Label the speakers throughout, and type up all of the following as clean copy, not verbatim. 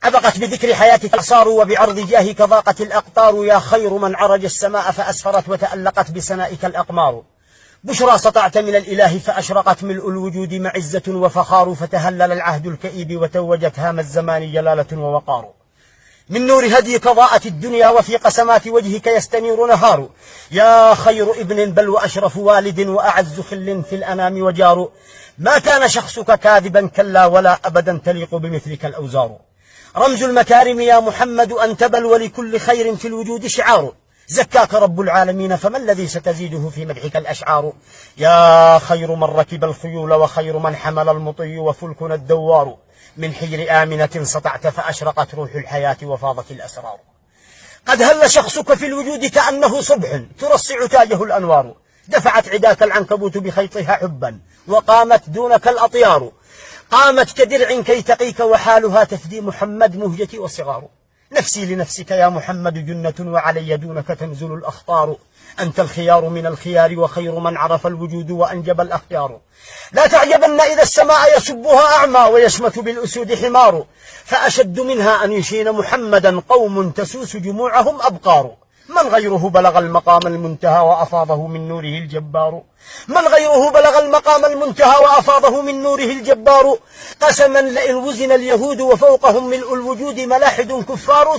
Speaker 1: أبقت بذكر حياتك الأعصار وبعرض جاهك ضاقت الأقطار. يا خير من عرج السماء فأسفرت وتألقت بسنائك الأقمار. بشرى سطعت من الإله فأشرقت ملء الوجود معزة وفخار. فتهلل العهد الكئيب وتوجت هام الزمان جلالة ووقار. من نور هديك ضاءت الدنيا وفي قسمات وجهك يستنير نهار. يا خير ابن بل وأشرف والد وأعز خل في الأنام وجار. ما كان شخصك كاذبا كلا ولا أبدا تليق بمثلك الأوزار. رمز المكارم يا محمد أنت بل ولكل خير في الوجود شعار. زكاك رب العالمين فما الذي ستزيده في مدحك الأشعار. يا خير من ركب الخيول وخير من حمل المطي وفلكنا الدوار. من حجر آمنة سطعت فأشرقت روح الحياة وفاضت الأسرار. قد هل شخصك في الوجود كأنه صبح ترصع تاجه الأنوار. دفعت عداك العنكبوت بخيطها حبا وقامت دونك الأطيار. قامت كدرع كي تقيك وحالها تفدي محمد مهجتي وصغار. نفسي لنفسك يا محمد جنة وعلي دونك تنزل الأخطار. أنت الخيار من الخيار وخير من عرف الوجود وأنجب الأخيار. لا تعجبن إذا السماء يسبها أعمى ويشمت بالأسود حمار. فأشد منها أن يشين محمدا قوم تسوس جموعهم أبقار. من غيره بلغ المقام المنتهى وأفاضه من نوره الجبار. من غيره بلغ المقام المنتهى وأفاضه من نوره الجبار. قسما لئن وزن اليهود وفوقهم ملء الوجود ملاحد كفار.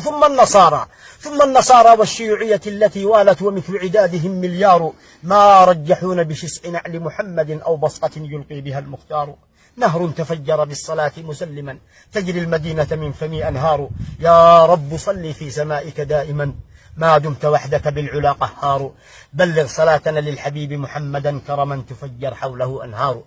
Speaker 1: ثم النصارى والشيوعية التي والت ومثل عدادهم مليار. ما رجحون بشسع نعل محمد أو بصقة يلقي بها المختار. نهر تفجر بالصلاة مسلما تجري المدينة من فمي أنهار. يا رب صل في سمائك دائما ما دمت وحدك بالعلا قهار. بلغ صلاتنا للحبيب محمدا كرما تفجر حوله أنهار.